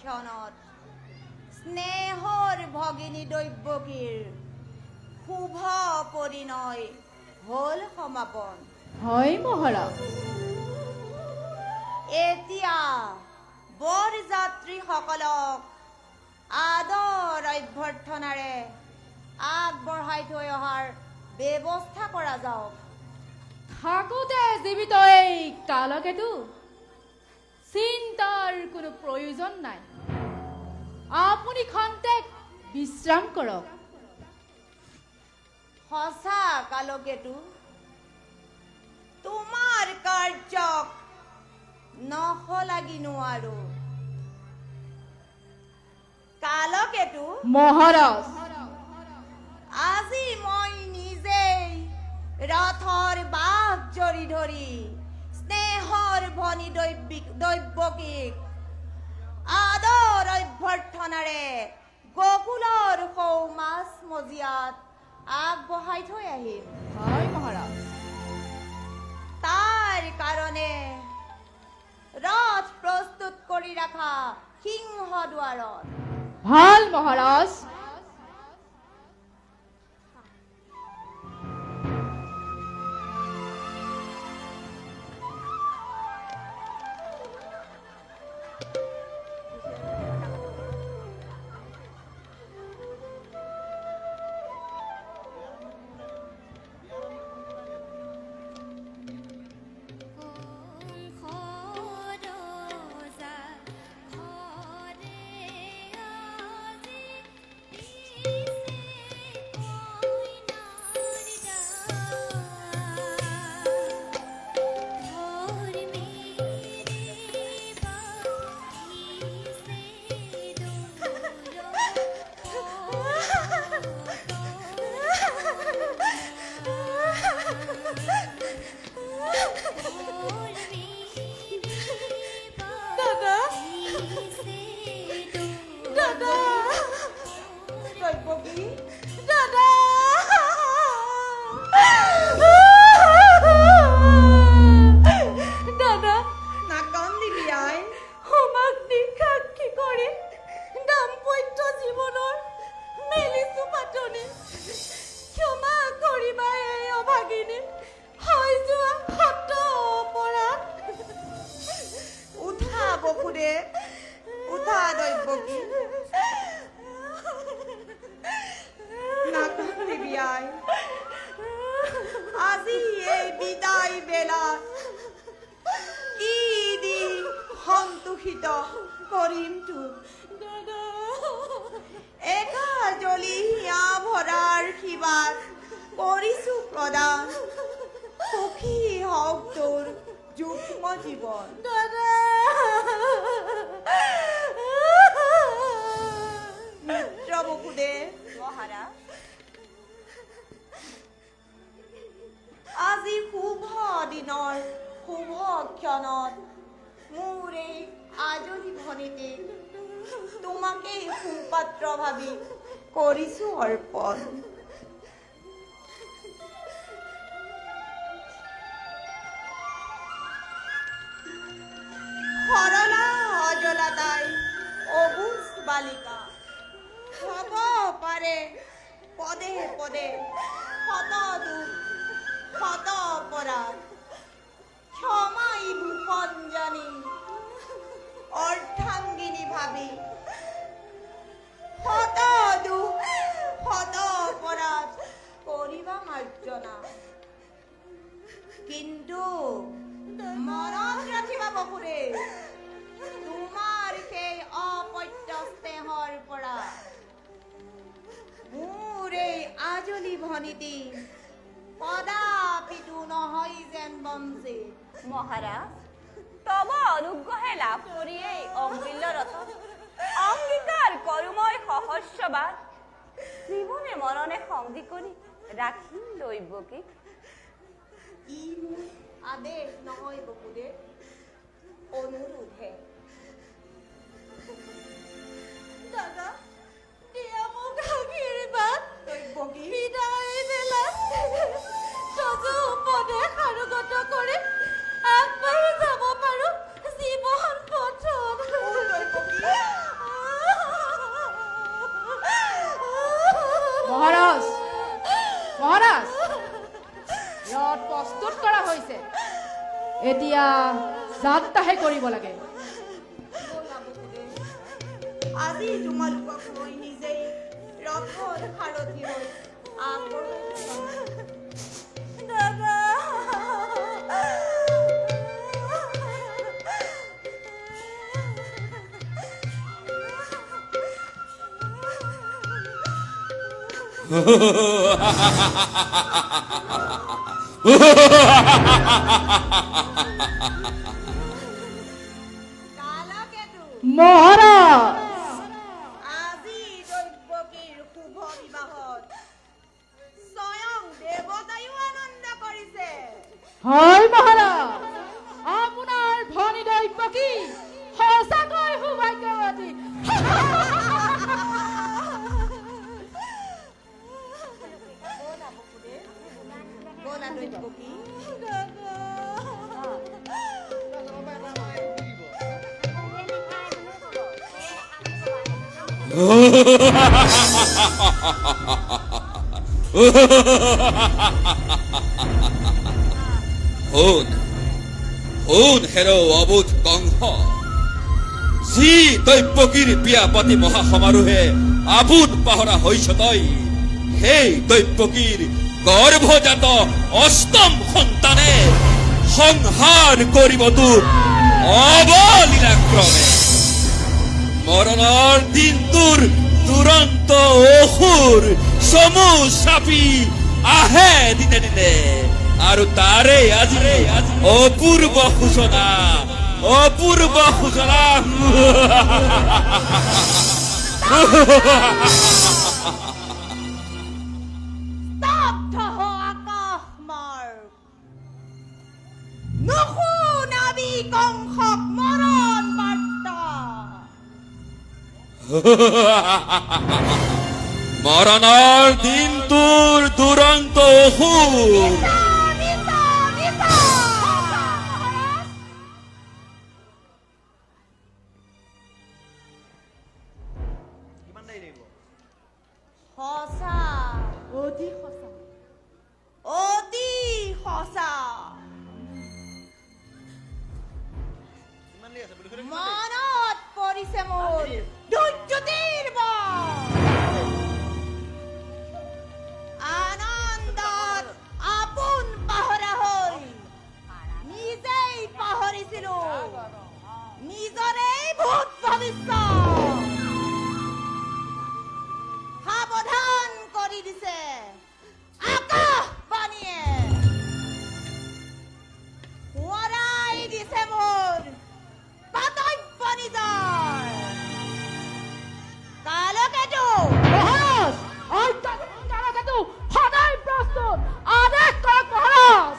ক্ষণত স্নেহৰ ভগিনী দৈৱকীৰ শুভ পৰিণয় হ'ল সমাপন। হয় মহাৰাজ। এতিয়া বৰযাত্ৰীসকলক আদৰ অভ্যৰ্থনাৰে আগবঢ়াই থৈ অহাৰ ব্যৱস্থা কৰা যাওক। থাকোঁতে জীৱিত এই কালকেতু চিন্তাৰ কোনো প্ৰয়োজন নাই। আপুনি খন্তেক বিশ্ৰাম কৰক। সঁচা কালকেতু, তোমাৰ কাৰ্যক নশলাগি নোৱাৰো। কালকেতু মহাৰাজ, আজি মই নিজেই ৰথৰ বাঘ জৰি ধৰি স্নেহৰ ভনী দৈৱকীক আদৰ অভ্যৰ্থনাৰে গকুলৰ সৌমাজ মজিয়াত আগবঢ়াই থৈ আহিম। হয় মহাৰাজ। তাৰ কাৰণে ৰথ প্ৰস্তুত কৰি ৰাখা সিংহ দুৱাৰত। ভাল মহাৰাজ। আজি এই বিদায় বেলাত কি দি সন্তোষিত কৰিম তোক। একাজলি হিয়া ভৰাৰ শিবাত কৰিছো প্ৰদান। সুখী হওক তোৰ যুগ্ম জীৱন। মিত্ৰ বসুদেৱ মহাৰাজ, আজি শুভ দিনৰ শুভ ক্ষণত মোৰ এই আজলি ভনীটি তোমাকেই সুপাত্ৰ ভাবি কৰিছো অৰ্পণ। সৰলা অজলা তাই অবুজ বালিকা, হ'ব পাৰে পদে পদে শত দুখ শত অপৰাধ। ক্ষমাই ভূষণ জানি অৰ্ধাংগিনী ভাবি শত দুখ শত অপৰাধ কৰিবা মাৰ্জনা। কিন্তু মনত ৰাখিবা বসুদেৱ, তোমাৰ সেই অপত্য স্নেহৰ পৰা মোৰ এই আজলি ভনীটি কদাপিতো নহয় যেন বঞ্চিত। মহারাজ, তব অনুগ্রহে লাভ করি এই অমূল্য রতন অঙ্গীকার করুময় সহস্রবাদ জীবনে মরণে সঙ্গী করি রাখিম দৈবকীক। ই মোৰ আদেশ নহয় বসুদেৱ, অনুৰোধহে। দাদা, দিয়া মোক আশীৰ্বাদ। দৈবকী বিদায় বেলাত তজু উপদেশ আনুগত কৰি আগবাঢ়ি যাব পাৰো জীৱন পথত। দৈবকী এতিয়া যাত্ৰাহে কৰিব লাগে। আজি তোমালোকক মই নিজেই ৰথৰ সাৰথি হৈ দাদা মহাৰাজ আজি দৈৱকীৰ শুভ বিবাহত স্বয়ং দেৱতায়ো আনন্দ কৰিছে। হয় মহাৰাজ, আপোনাৰ ভনী দৈৱকী সঁচাকৈ সৌভাগ্যৱতী। ব'লা দৈৱকী। শুন হেৰ অবুধ কংস, যি দৈৱকীৰ বিয়া পাতি মহা সমাৰোহে আবুধ পাহৰা হৈছ তই, সেই দৈৱকীৰ গৰ্ভজাত অষ্টম সন্তানে সংহাৰ কৰিব তোক অবলীলাক্ৰমে। মৰণৰ দিনটোৰ দুৰন্ত অসুৰ চমু চাপি আহে দিনে দিনে, আৰু তাৰে আজি অপূৰ্ব সূচনা, অপূৰ্ব সূচনা। স্তব্ধ হ আকাশ মাৰ্গ, নুশুনাবি কংসক মৰণ বাৰ্তা। মৰণৰ দিনটোৰ দুৰন্ত অসুৰ সঁচা, অতি সঁচা। অতি সঁচা। মনত পৰিছে মোৰ দুৰ্যোতিৰ আনন্দত আপোন পাহৰা হৈ নিজেই পাহৰিছিলো নিজৰেই ভূত ভৱিষ্যত। সাৱধান কৰি দিছে আকাশবাণীয়ে, সোঁৱৰাই দিছে মোৰ পাতব্য নিজৰ কালকেতু। মহাৰাজ, অত্যাধুনিক কালকেতু সদায় প্ৰস্তুত। আদেশ কৰক মহাৰাজ।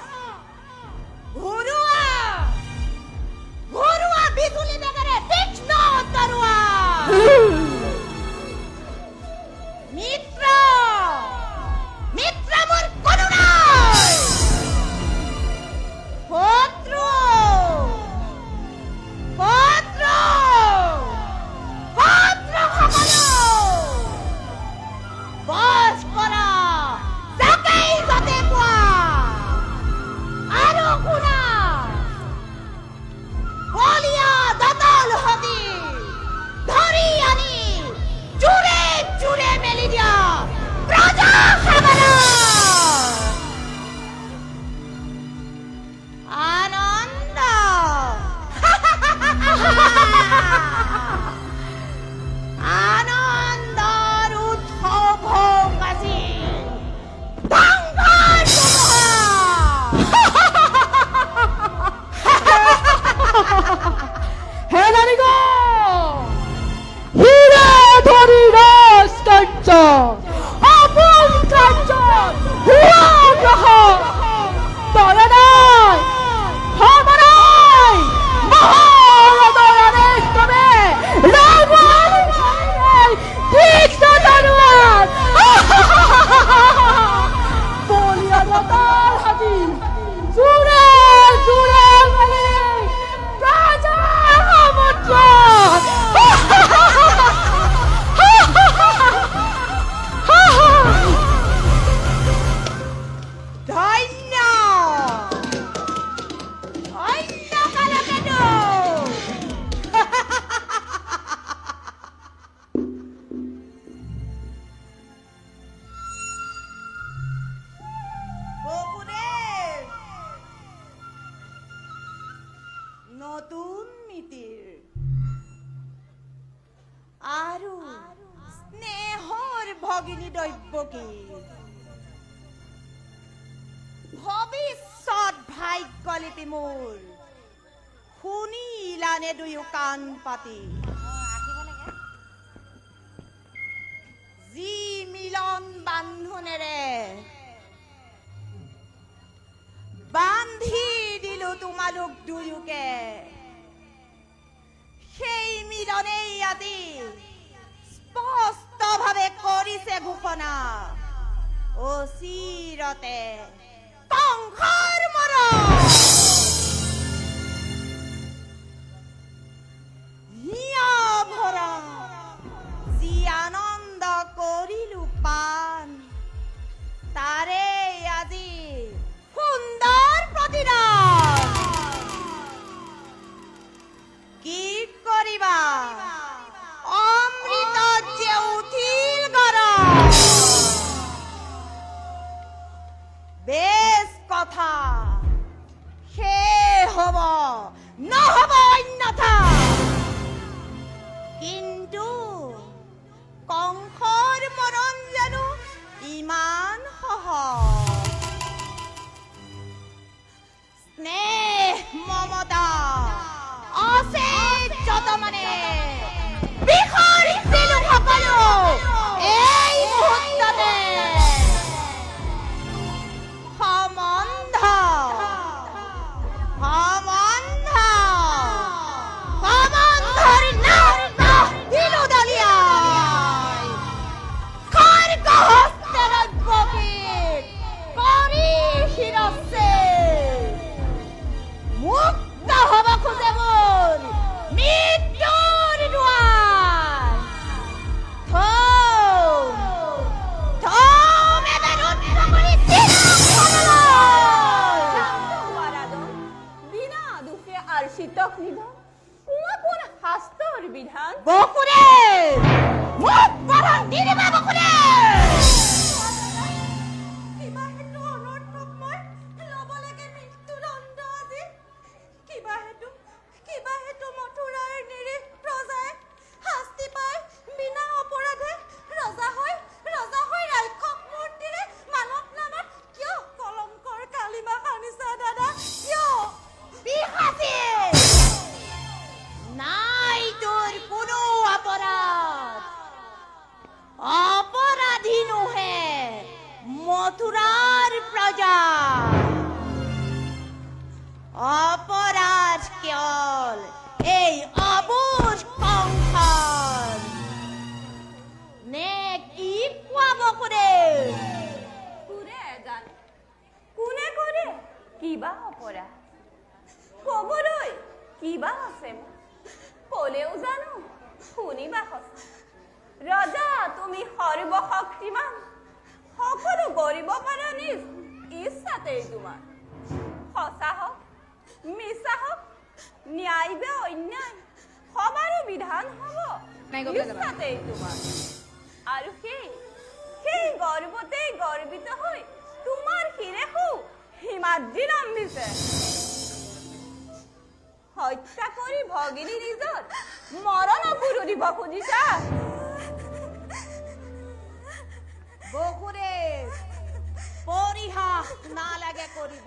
ঘূৰুৱা ঘূৰুৱা বিজুলী বেগেৰে তীক্ষ্ণ তৰোৱা। মিত্ৰ মিত্ৰ মোৰ কোনো নাই, শত্ৰু শত্ৰু শত্ৰুসকলক বধ কৰা, যাকেই য'তে পোৱা। আৰু শুনা, বলীয়া দঁতাল হাতী ধৰি আনি জোৰে জোৰে মেলি দিয়া প্ৰজা সাগৰৰ আনন্দ। আনন্দৰ উৎসৱ হওক আজি ধ্বংসৰ ধুমুহা। হে নাৰীগণ, হীৰে ধৰি ৰাজকাৰ্য, আপোন কাৰ্যত হোৱা গ্ৰহণ। দয়া নাই, ক্ষমা নাই, মহাৰথৰ আদেশ ক্ৰমে ৰাৱণ চাৰিলে তীক্ষ্ণ তৰোৱাল। বলীয়া দঁতাল হাতী জোৰে জোৰে মেলি প্ৰজাৰ সমুদ্ৰত আৰু স্নেহৰ ভগিনী দৈৱকী ভৱিষ্যত ভাগ্যলিপি মোৰ শুনিলানে দুয়ো কাণ পাতি যি মিলন বান্ধোনেৰে বান্ধি দিলো তোমালোক দুয়োকে সেই মিলনেই আজি স্পষ্টভাৱে কৰিছে ঘোষণা অচিৰতে কংসৰ মৰণ হিয়া ভৰা যি আনন্দ কৰিলো পান তাৰে আজি সুন্দৰ প্ৰতিদান কি কৰিবা অমৃত যে উঠিল গৰম বেশ কথা সেই হব নহব অন্যথা কিন্তু কংসৰ মৰণ জানো ইমান সহজ স্নেহ মমতা আছে যত মানে বিসৰ্জিলো সকলো এই মুহূৰ্ততে সম্বন্ধ সম্বন্ধৰ নাম দিলো দলিয়াই খৰ্গ হস্তে দৈৱকীক কৰি শিৰছে মুক্ত হব খোজে মোৰ মৃত্যুৰ দুৱাৰ থম এবাৰ উদ্ধ কৰি মহাৰাজন বিনা দুখে আৰ শীতক নিধন কোন হাস্তৰ বিধান বকুৰে মোক বৰণ দি দিবা বকুৰে কিবা হেতু অনৰ্থক মই ল'ব লাগে মৃত্যুদণ্ড আজি কিবা হেতু মথুৰাৰ নিৰীহ প্ৰজাই শাস্তি পাই বিনা অপৰাধে ৰজা হৈ ৰাক্ষস মূৰ্তিৰে মানৱ নামত কিয় কলংকৰ কালিমা সানিছা দাদা কিয় পিশাচি নাই তোৰ কোনো অপৰাধী নোহে মথুৰাৰ প্ৰজা অপৰাধ কেৱল এই অবুজ কংসৰ নে কি কোৱা বকুৰে কোনে জানে কোনে কৰে কিবা অপৰাধ কবলৈ কিবা আছে মোৰ কলেও জানো শুনিবা সঁচা ৰজা তুমি সৰ্বশক্তিমান সকলো কৰিব পাৰা নিজ ইচ্ছাতেই তোমাৰ সঁচা হওক মিছা হওক ন্যায় বা অন্যায় সবাৰো বিধান হ'ব ইচ্ছাতেই তোমাৰ আৰু সেই গৰ্বতেই গৰ্বিত হৈ তোমাৰ শিৰেখু হিমাদ্ৰী নাম দিছে হত্যা কৰি ভগিনী নিজৰ মৰণকো দিব খুজিছা বকুৰে পৰিহাস নালাগে কৰিব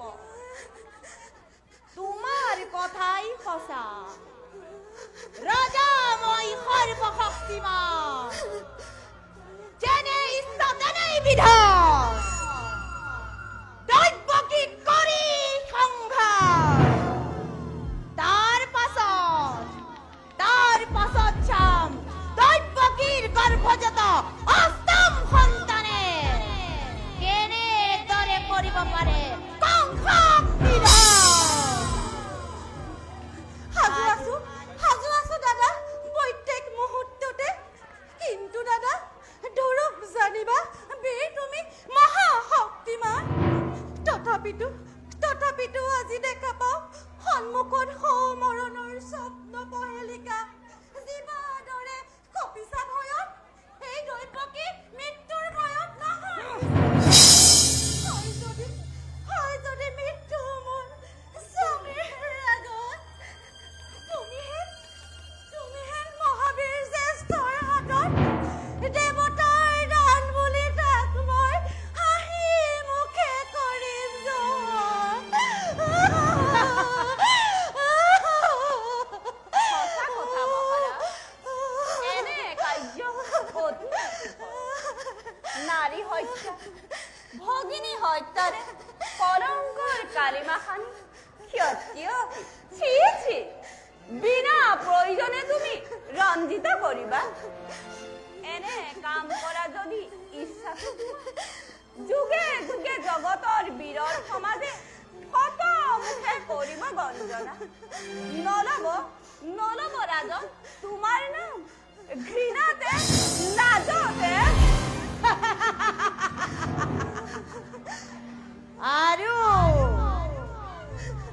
তোমাৰ কথাই সঁচা ৰজা মই সৰ্বশক্তিমান যেনে ইচ্ছা তেনেই বিধান দৈৱকী কৰি সংঘাত তাৰ পাছত চাম দৈৱকীৰ গৰ্ভজাত অষ্টম সন্তানে কেনেদৰে কৰিব পাৰে কংসক সাজু আছো দাদা প্ৰত্যেক মুহূৰ্ত হত্যাৰে কলংকৰ কালিমাখানি ক্ষত্ৰিয় ছি ছি বিনা প্ৰয়োজনে তুমি ৰঞ্জিত কৰিবা এনে কাম কৰা যদি ইচ্ছা যুগে যুগে জগতৰ বীৰৰ সমাজে শত মুখে কৰিব গঞ্জনা নলব ৰাজন তোমাৰ নাম ঘৃণাতে লাজতে আৰু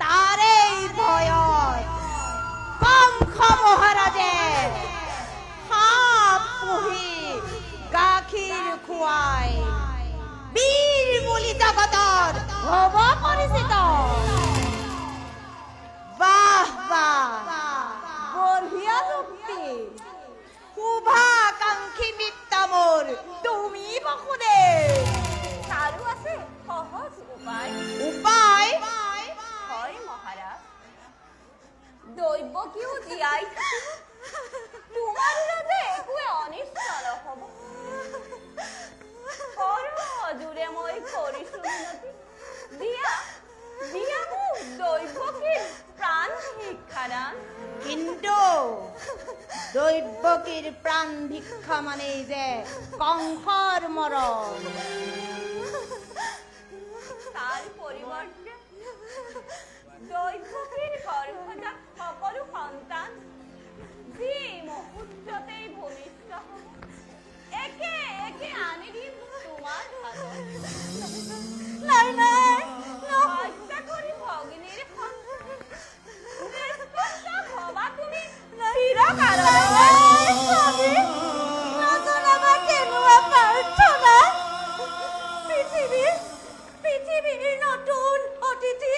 তাৰেই ভয়ত কংস মহাৰাজে সাপ পুহি গাখীৰ খুৱাই বীৰ বুলি জগতৰ হ'ব পৰিচিত বাহ বাহ বঢ়িয়া যুক্তি শুভাকাংক্ষী মিত্ৰ মোৰ তুমি বসুদেৱ তাৰো আছে সহজ উপায় হয় মহাৰাজ দৈৱকীও জীয়াই থাকিব তোমাৰ যে একোৱে অনিষ্ট নহ'ব সৰজোৰে মই কৰিছো মিনতি দিয়া মোক দৈৱকীৰ প্ৰাণ শিক্ষাদান কিন্তু দৈৱকীৰ প্ৰাণ ভিক্ষা মানেই যে কংসৰ মৰণ তাৰ পৰিৱৰ্তে দৈৱকীৰ গৰ্ভজাত সকলো সন্তান যি মুহূৰ্ততেই ভূমিষ্ঠ হ'ব একে একে আনি দিম তোমাৰ হাতত হত্যা কৰি ভগিনীৰ ভবা তুমি পৃথিৱীৰ নতুন অতিথি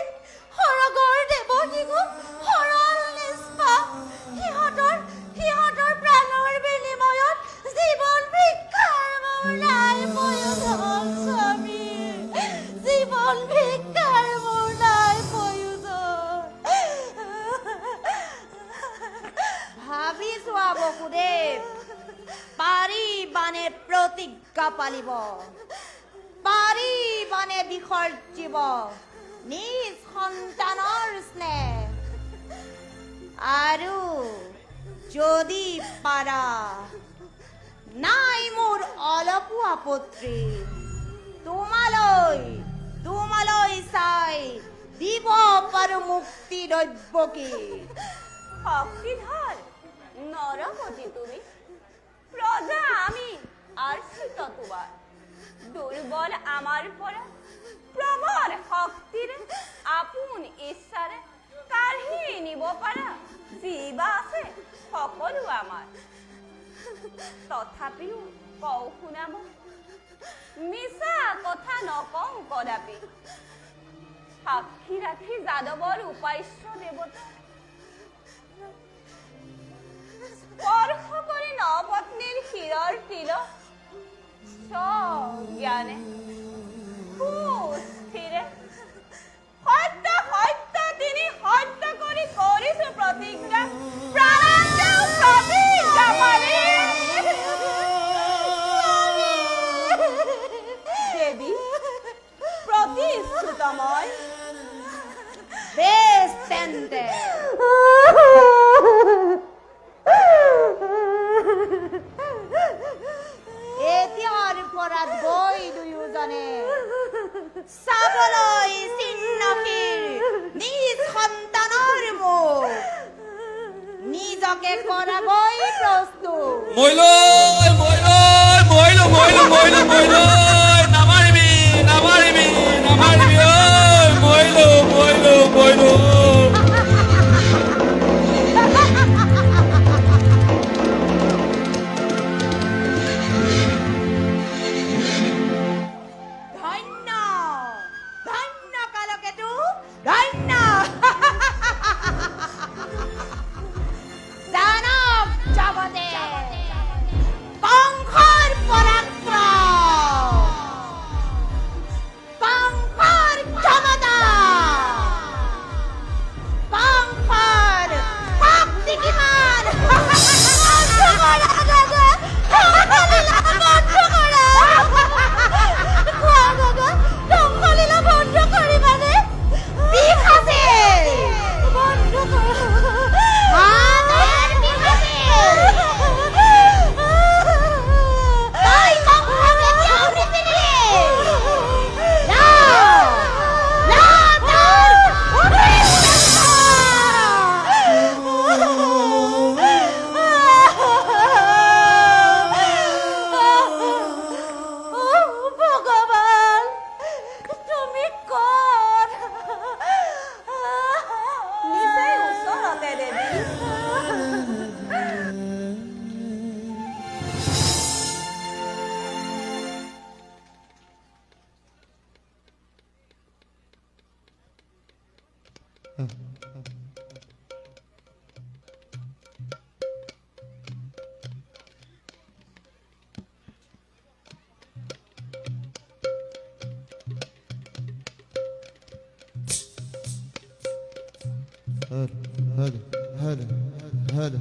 সৰগৰ দেৱকীকো সৰল নিষ্পাপ সিহঁতৰ প্ৰাণৰ বিনিময়ত জীৱন ভিক্ষাৰ মোৰ নাই প্ৰয়োজন স্বামী জীৱন ভিক্ষাৰ মোৰ নাই প্ৰয়োজন ভাবি চোৱা বসুদেৱ পাৰিবানে প্ৰতিজ্ঞা পালিব পাৰিবানে বিসৰ্জিব নিজ সন্তানৰ স্নেহ আৰু যদি পাৰা নাই মোৰ অলপো আপত্তি তোমালৈ চাই দিব পাৰো মুক্তি দৈৱকী শক্তিধৰ নৰপতি তুমি প্ৰজা আমি আৰ্চিত তোমাৰ দুৰ্বল আমাৰ পৰা প্ৰবল শক্তিৰে আপোন ইচ্ছাৰে কাঢ়ি নিব পাৰা যিবা আছে সকলো আমাৰ তথাপিও কওঁ শুনাব মিছা কথা নকওঁ কদাপি সাক্ষী ৰাখি যাদৱৰ উপাস্য দেৱতা স্পৰ্শ কৰি নপত্নীৰ শিৰৰ তিলক জ্ঞানে সুস্থিৰে সত্য তিনি সত্য কৰি কৰিছো প্ৰতিজ্ঞা প্ৰাণান্তেও প্ৰতিজ্ঞা পালি দেৱী প্ৰতিশ্ৰুত মই বেশ তেন্তে এতিয়াৰ পৰা গৈ দুয়োজনে চাবলৈ চিহ্নশীল নিজ সন্তানৰ মুখ নিজকে কৰাবই প্ৰস্তুত নামাৰিবি মইলো কংসৰ পৰাক্ৰম هلا هلا هلا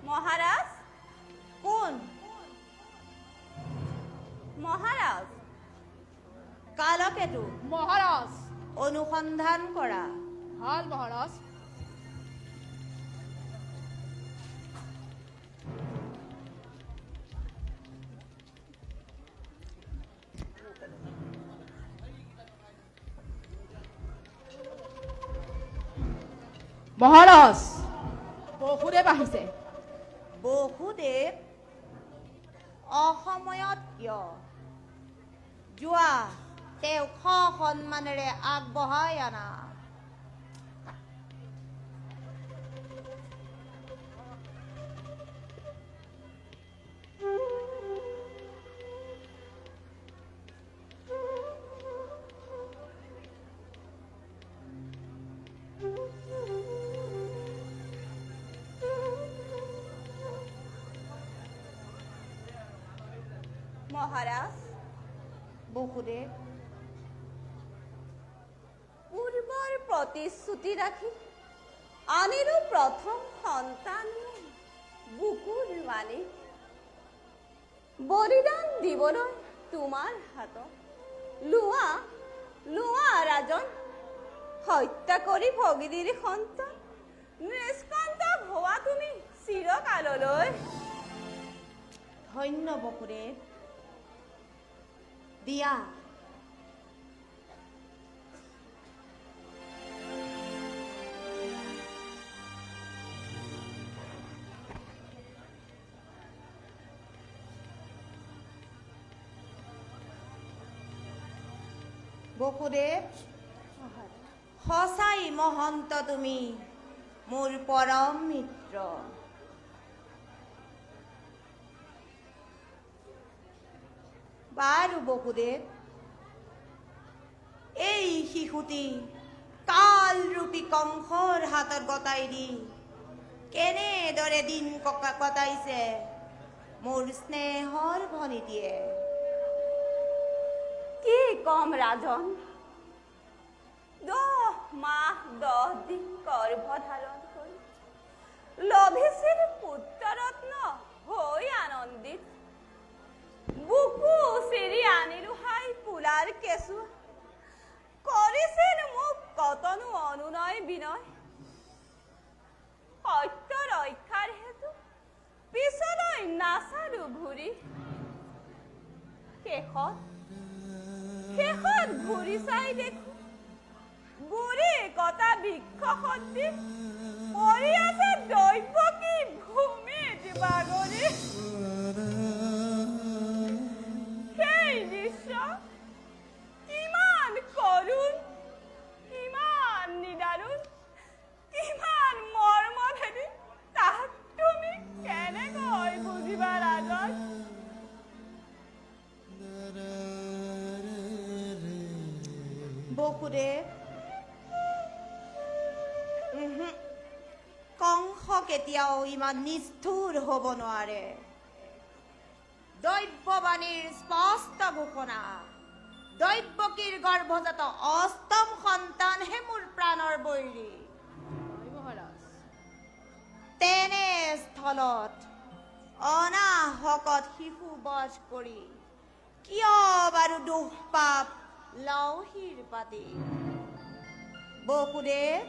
মহাৰাজ কোন? মহাৰাজ কালকেতু মহাৰাজ। অনুসন্ধান কৰা। ভাল মহাৰাজ। মহাৰাজ বহুদেৱ আহিছে। বহুদেৱ অসময়ত কিয়? যোৱা তেওঁক সন্মানেৰে আগবঢ়াই আনা। মহাৰাজ বহুদেৱ পূৰ্বৰ প্ৰতিশ্ৰুতি ৰাখি আনিলো প্ৰথম সন্তান বুকুৰ মানি বলিদান দিবলৈ তোমাৰ হাতত লোৱা লোৱা ৰাজন হত্যা কৰি ভগিনীৰ সন্তান নিষ্কান্ত হোৱা তুমি চিৰকাললৈ। ধন্য বহুদেৱ। দিয়া বহুদেৱ, সঁচাই মহন্ত তুমি মোৰ পৰম মিত্ৰ। বাৰু বহুদেৱ, এই শিশুটি কালৰূপী কংসৰ হাতত গতাই দি কেনেদৰে দিন কটাইছে মোৰ স্নেহৰ ভনীটিয়ে। কি কম ৰাজন, 10 মাহ 10 দিন গৰ্ভধাৰণ কৰি লভিছিল পুত্ৰৰত্ন হৈ আনন্দিত। বুকু চিৰি আনিলো হাই ফুলাৰ কেঁচুৱা, কৰিছিল মোক কতনো অনুনয় বিনয়। সত্য ৰক্ষাৰ হেতু পিছলৈ নাচালো ঘূৰি, শেষত ঘূৰি চাই দেখো বুঢ়ী কটা বৃক্ষ সদৃশ পৰি আছে দৈৱকী ভূমিত বাগৰি। সেই দৃশ্য কিমান কৰুণ, কিমান নিদাৰুণ, কিমান মৰ্মভেদী, তাক তুমি কেনেকৈ বুজিবা ৰাজন? বহুদেৱ, কংস কেতিয়াও ইমান নিষ্ঠুৰ হ'ব নোৱাৰে। দৈৱবাণীৰ স্পষ্ট ঘোষণা, দৈৱকীৰ গৰ্ভজাত অষ্টম সন্তানহে মোৰ প্ৰাণৰ বৈৰী। মহাৰাজ তেনে স্থলত অনাহকত শিশু বধ কৰি কিয় বাৰু দুখ পাপ লৌহিৰ পাতি? বহুদেৱ,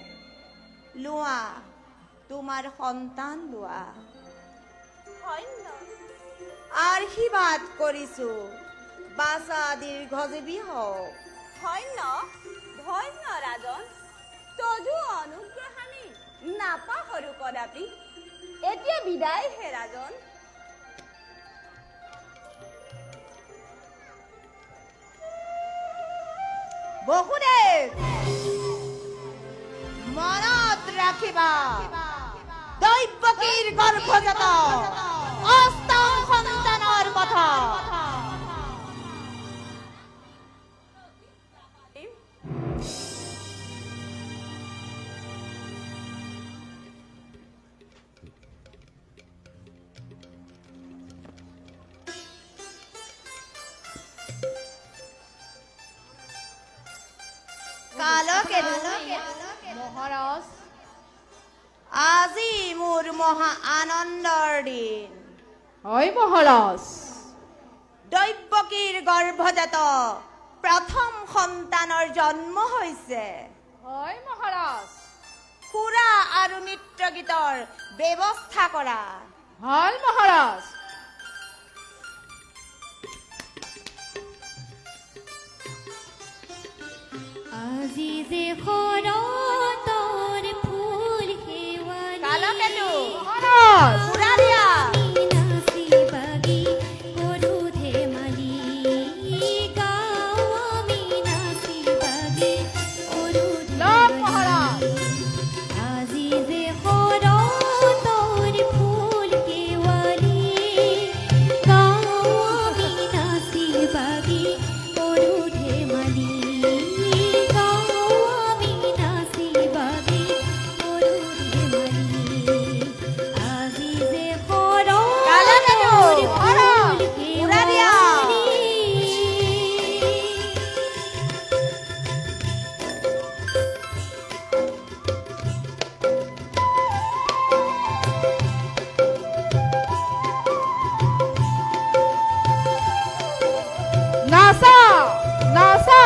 লোৱা তোমাৰ সন্তান লোৱা। ধন্য আশীৰ্বাদ কৰিছো বাচা দীৰ্ঘজীৱী হওক। ধন্য ধন্য ৰাজন, তজু অনুগ্ৰহানি নাপাহৰো কদাপি। এতিয়া বিদায় হে ৰাজন। বহুদেৱ, মনত ৰাখিবা দৈৱকীৰ গৰ্ভজাত অষ্টম সন্তানৰ কথা। কালকেতু মহাৰাজ আজি মোৰ মহা আনন্দৰ দিন। হয় মহাৰাজ দৈৱকীৰ গৰ্ভজাত প্ৰথম সন্তানৰ জন্ম হৈছে। হয় মহাৰাজ সুৰা আৰু নৃত্য গীতৰ ব্যৱস্থা কৰা। ভাল মহাৰাজ আজি যে শৰতৰ ফুল শেৱালি কালকেতু মহাৰাজ সুৰা দিয়া। নাচি বাগি কৰো ধেমালি গাওঁ আমি নাচি বাগি কৰো লাভ ধেমালি। মহাৰাজ আজি যে শৰতৰ ফুল শেৱালি গাওঁ আমি নাচি বাগি কৰো ধেমালি গাওঁ আমি নাচি বাগি কৰো ধেমালি। আজি যে কালকেতু শৰতৰ মহাৰাজ ফুল সুৰা দিয়া। শেৱালি নাচা নাচা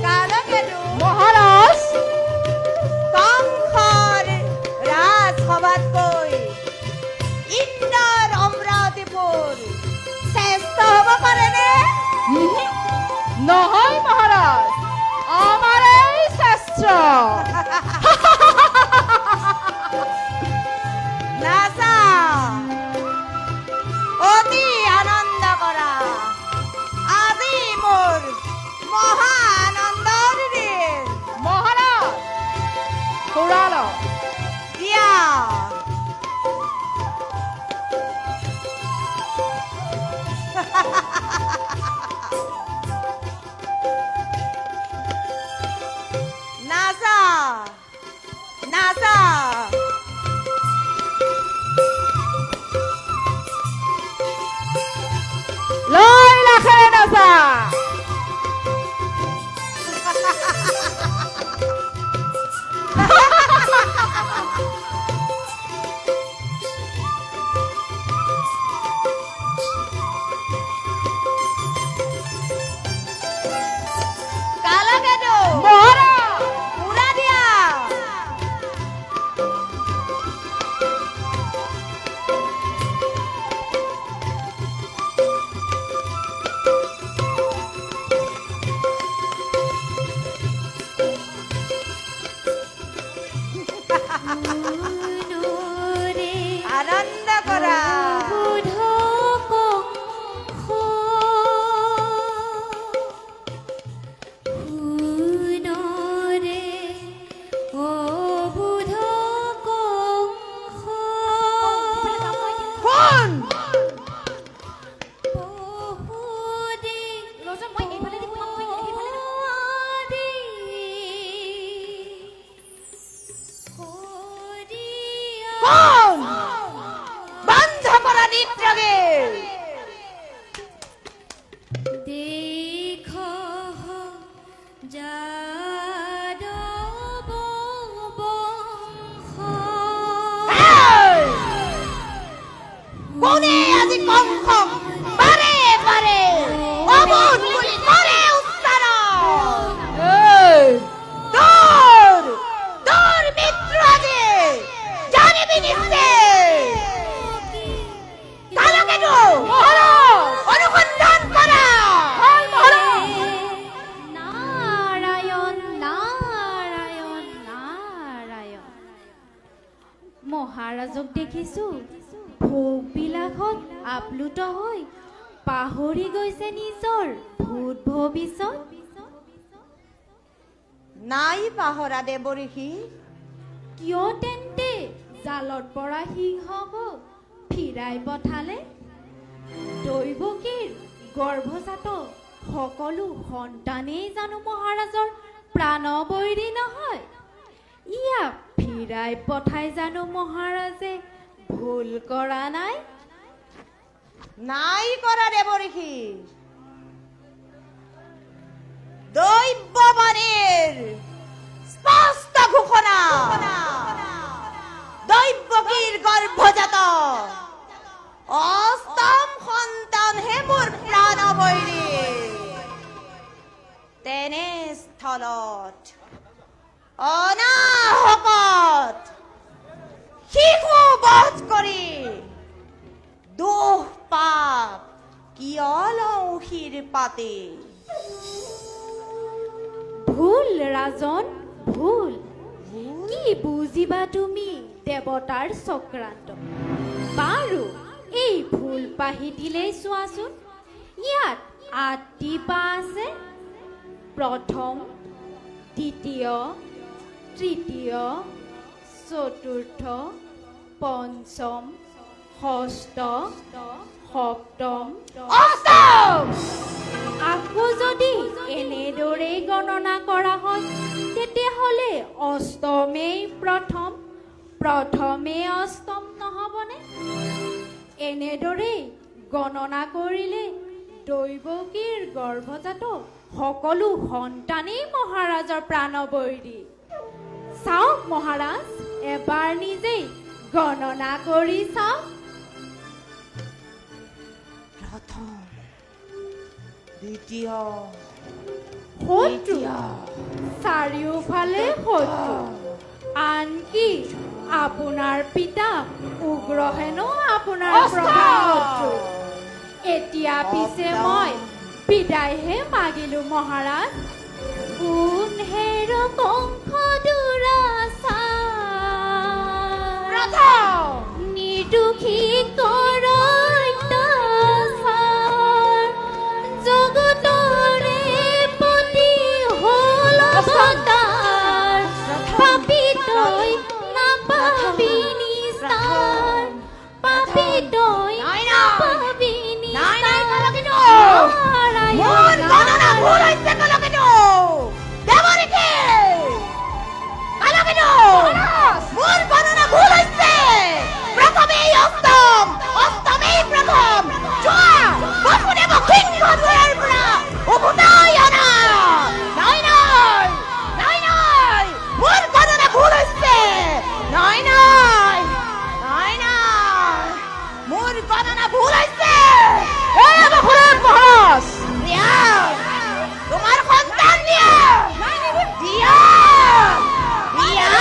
কালকেতু মহাৰাজ কংসৰ ৰাজসভাতকৈ ইন্দ্ৰৰ অমৰাৱতীপুৰ শ্ৰেষ্ঠ হ'ব পাৰেনে? নহয় মহাৰাজ আমাৰই শ্ৰেষ্ঠ নাচা অতি আনন্দ কৰা। আজি মোৰ মহা আনন্দৰ দিন। মহাৰাজ সুৰালো দিয়া নাচা নাচা লয় লাখেৰে নাচা কালকেতু মহাৰাজ সুৰা দিয়া। মনৰে আনন্দ কৰা। বুধ কংস সোণৰে অবুধ কংস কোন বহুদি কোন বন্ধ কৰা নৃত্যগীত। দেখ যাদৱ বংশ এই! কোনে আজি কংসক বাৰে বাৰে অবুধ বুলি কৰে উচ্চাৰণ? তোৰ তোৰ মৃত্যু আজি জানিবি নিশ্চয়। কালকেতু অনুসন্ধান কৰা। নাৰায়ণ নাৰায়ণ নাৰায়ণ মহাৰাজক দেখিছো ভোগ বিলাসত আপ্লুত হৈ পাহৰি গৈছে নিজৰ ভূত ভৱিষ্যত। নাই পাহৰা দেৱঋষি। কিয় তেন্তে জালত পৰা সিংহক ফিৰাই পঠালে? দৈৱকীৰ গৰ্ভজাত সকলো সন্তানেই জানো মহাৰাজৰ প্ৰাণবৈৰী নহয়? ইয়াক ফিৰাই পঠাই জানো মহাৰাজে ভুল কৰা নাই? নাই কৰা দেৱঋষি। দৈৱবাণীৰ স্থলত অনাহকত শিশু বধ কৰি দোষ পাপ কিয় লওঁ শিৰ পাতে ভুল ৰাজন ভুল কি বুজিবা তুমি দেৱতাৰ চক্ৰান্ত বাৰু এই ভুল পাহি দিলেই চোৱাচোন ইয়াত 8টি পা আছে প্ৰথম দ্বিতীয় তৃতীয় চতুৰ্থ পঞ্চম ষষ্ঠ সপ্তম অষ্টম আকৌ যদি এনেদৰেই গণনা কৰা হয় তেতিয়াহ'লে অষ্টমেই প্ৰথম প্ৰথমেই অষ্টম নহ'বনে এনেদৰেই গণনা কৰিলে দৈৱকীৰ গৰ্ভজাত সকলো সন্তানেই মহাৰাজৰ প্ৰাণবৈৰী চাওক মহাৰাজ এবাৰ নিজেই গণনা কৰি চাওক প্ৰথম দ্বিতীয় শত্ৰু চাৰিওফালে শত্ৰু আনকি আপোনাৰ পিতা উগ্ৰসেনো আপোনাৰ প্ৰধান শত্ৰু এতিয়া পিছে মই বিদায়হে মাগিলো মহাৰাজ কোনহেৰ কংস দুৰাচাৰ নিৰ্দোষী কৰ অত্যাচাৰ জগতৰে পতি হ'ল অৱতাৰ পাপী তই নাপাবি নিস্তাৰ পাপী তই নাপাবি মোৰ গণনা ভুল হৈছে কলকিনো দেৱৰীকে কলকিনো মোৰ গণনা ভুল হৈছে প্ৰথমেই অষ্টম অষ্টমেই প্ৰথম যোৱা বসুদেৱ সিংহ দুৱাৰ পৰা উভতাই অনা নাই নাই নাই নাই মোৰ গণনা ভুল হৈছে নাই নাই নাই নাই মোৰ গণনা ভুল হৈছে মহাৰাজ তোমাৰ সন্তান দিয়া দিয়া দিয়া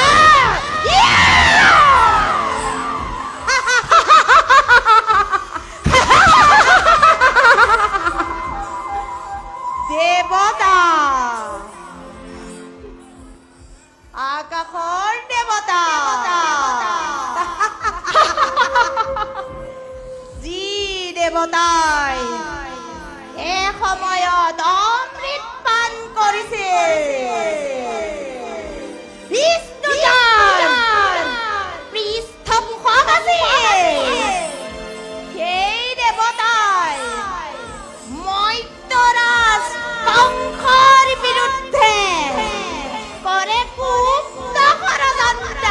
দেৱতা আকাশৰ দেৱতা যি দেৱতাই সময়ত অমৃত পান কৰিছে পৃষ্ঠপোষক আছে সেই দেৱতাই মৰ্ত্যৰাজ কংসৰ বিৰুদ্ধে কৰে গুপ্ত ষড়যন্ত্ৰ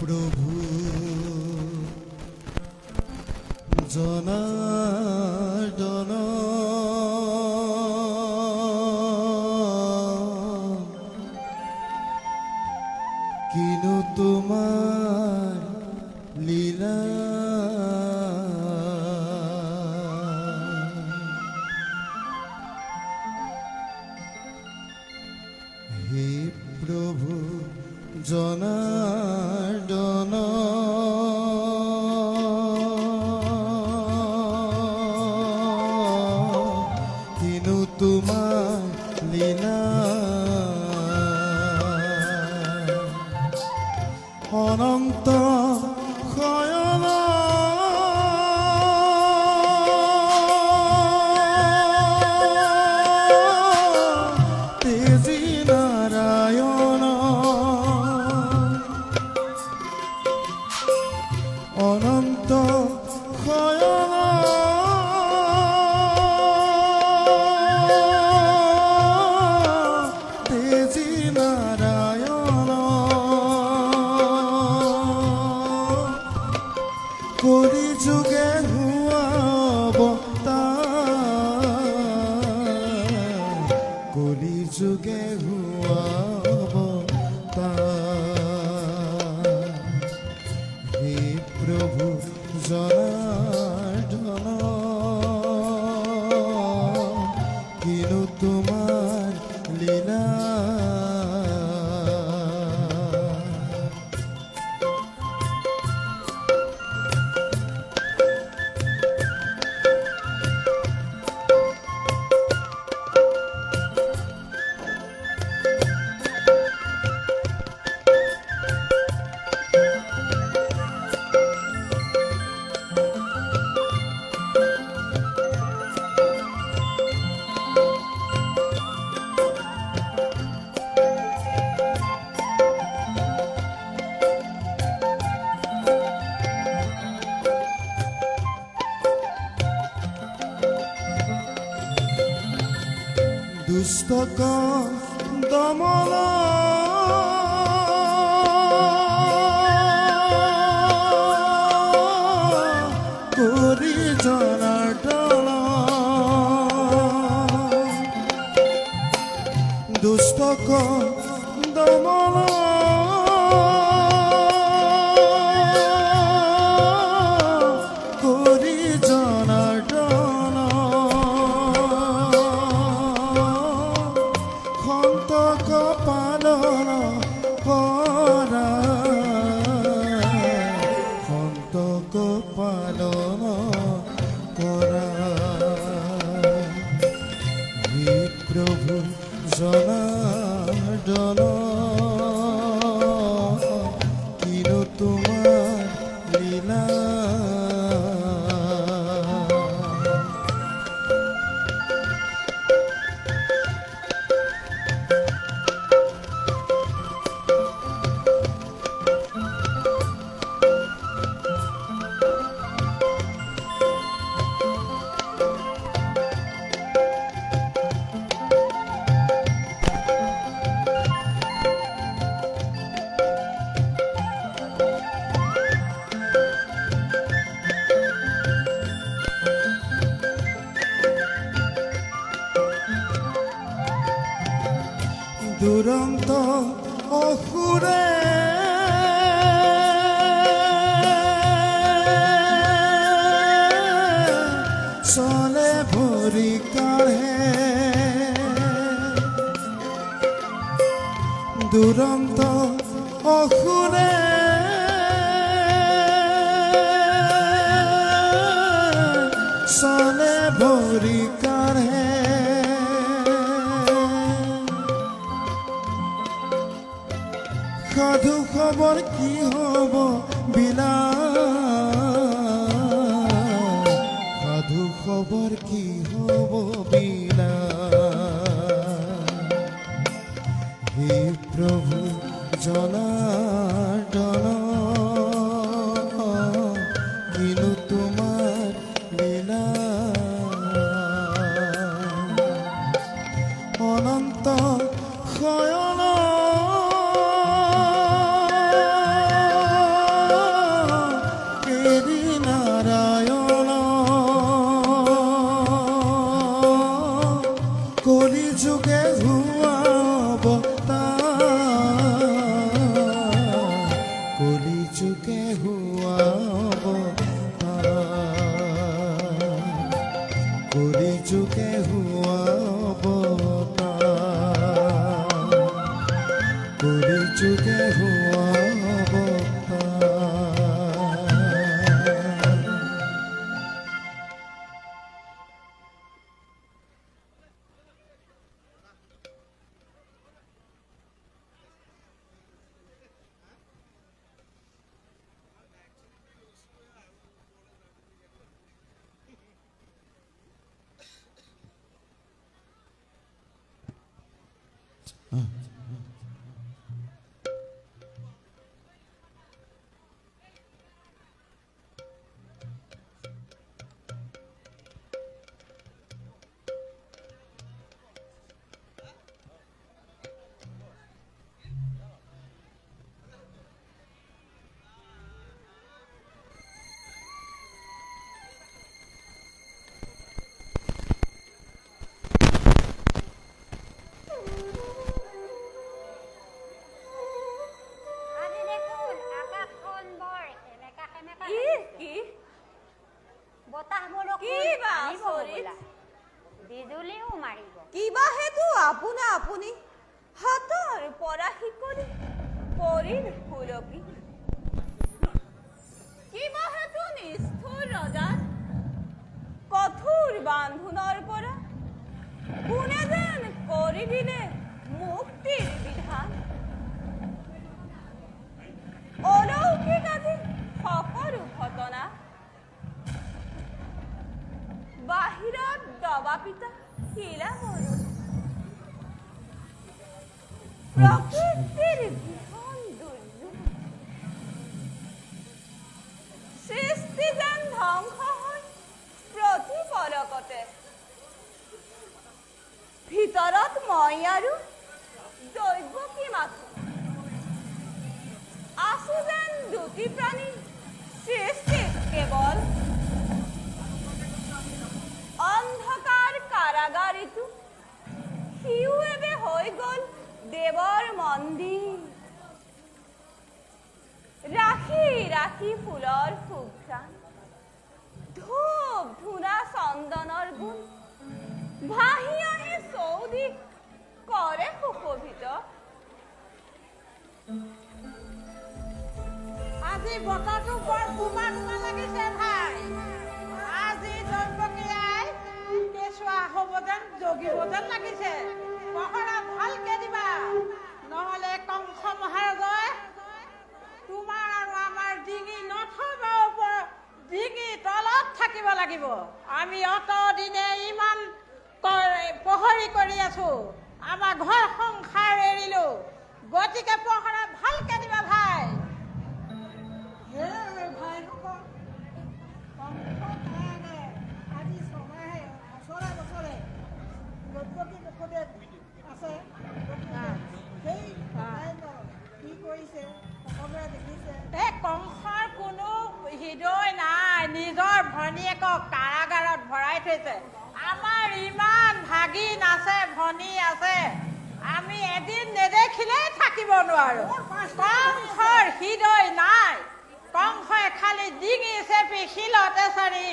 প্রভু জনার্দন কিনু তোমার লীলা হে প্রভু জনার্দন অবতার কলি যুগে হুয়া অবতার হে প্রভু জনার্দন কিনো তোমার লীলা দুষ্টক দমন কৰি জনাৰ্দন দুষ্টক দমন কৰি জনাৰ্দন সন্তক পালন কৰা সন্তক পালন কৰা হে প্ৰভু জনাৰ্দন কিনো তোমাৰ লীলা দুৰন্ত অসুৰে চলে ভৰি কাঢ়ে দুৰন্ত অসুৰে চলে ভৰি কাঢ়ে সাধু খবৰ কি হব বিলা সাধু খবৰ কি হব বিলা হে প্ৰভু জনাৰ্দন কিনো তোমাৰ লীলা অনন্ত শয়ন কেৰি নাৰায়ণ কলি যুগে হুৱা অৱতাৰ কলি যুগে হুৱা অৱতাৰ কলি যুগে হুৱা অৱতাৰ কলি যুগে হুৱা অৱতাৰ কিবা আচৰিত বিজুলীও মাৰিব কিবা হেতু আপোনা আপুনি হাতৰ পৰা শিকলি পৰিৰ সুৰকি কিবা হেতু নিষ্ঠুৰ ৰজাৰ কঠোৰ বান্ধোনৰ পৰা কোনে যেন কৰি দিলে মুক্তিৰ বিধান অলৌকিক আজি সকলো ঘটনা বাহিৰত দবা পিতা শিলা মৰু প্ৰকৃতিৰ ভীষণ দুৰ্যোগ সৃষ্টি যেন ধ্বংস হয় প্ৰতি পলকতে ভিতৰত মই আৰু দৈৱকী মাথো আছো যেন দুটি প্ৰাণী সৃষ্টিত কেৱল অন্ধকাৰ কাৰাগাৰীটো সিও এবে হৈ গ'ল দেৱৰ মন্দিৰ ৰাখি ৰাখি ফুলৰ সুঘ্ৰাণ ধূপ ধূনা চন্দনৰ গুণ ভাহি আহি চৌদিশ কৰে সুশোভিত আজি বতৰটো বৰ গোমা গোমা লাগিছে ভাই আজি দৈৱকীয়াই কেঁচুৱা হ'ব যেন জগিব যেন লাগিছে পহৰা ভালকে দিবা নহ'লে কংস মহাৰাজে তোমাৰ আৰু আমাৰ ডিঙি নথব ওপৰত ডিঙি তলত থাকিব লাগিব আমি অত দিনে ইমান পহৰি কৰি আছো আমাৰ ঘৰ সংসাৰ এৰিলো গতিকে পহৰা ভালকে দিবা ভাই কংসৰ কোনো হৃদয় নাই নিজৰ ভনীয়েকক কাৰাগাৰত ভৰাই থৈছে আমাৰ ইমান ভাগিন আছে ভনী আছে আমি এদিন নেদেখিলে থাকিব নোৱাৰো কংসৰ হৃদয় নাই কংসই খালি ডিঙি চেপি শিলতে চাৰি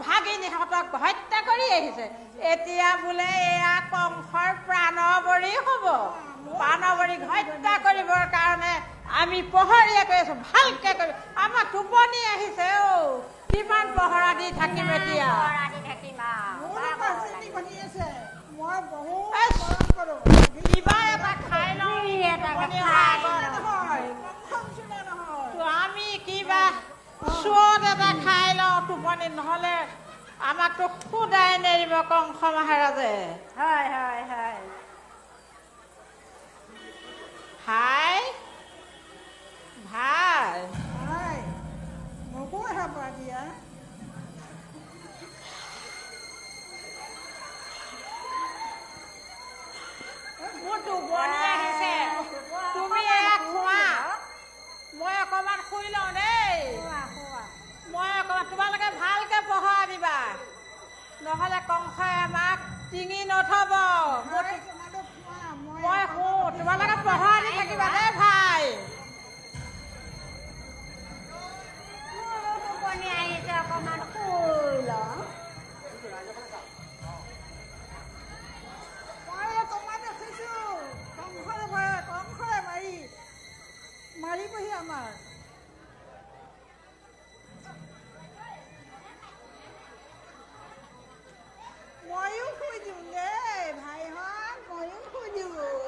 ভাগিনীহঁতক হত্যা কৰি আহিছে এতিয়া বোলে এয়া কংসৰ প্ৰাণবৰী হ'ব প্ৰাণবৰীক হত্যা কৰিবৰ কাৰণে আমি পহৰীয়া কৰি আছো ভালকে কৰি আমাৰ টোপনি আহিছে কিমান পহৰা দি থাকিম এতিয়া কিবা এটা খাই লওঁ আমি কিবা চুত এটা খাই লওঁ টোপনি নহ'লে আমাকতো সুদাই নেৰিব কংস মহাৰাজে হয় হয় হয় ভাই ভাই মোৰ টোপনি আহিছে তুমি এয়া খোৱা মই অকণমান শুই লওঁ দেই মই অকণমান তোমালোকে ভালকে পহৰা দিবা নহ'লে কংসই আমাক টিঙি নথব মই শুওঁ তোমালোকে পহৰা দি থাকিবা দেই ভাই টোপনি আহিছে অকণমান শুই লওঁ মাৰিবহি আমাৰ ময়ো শুই দিওঁ দেই ভাইহঁত ময়ো শুই দিওঁ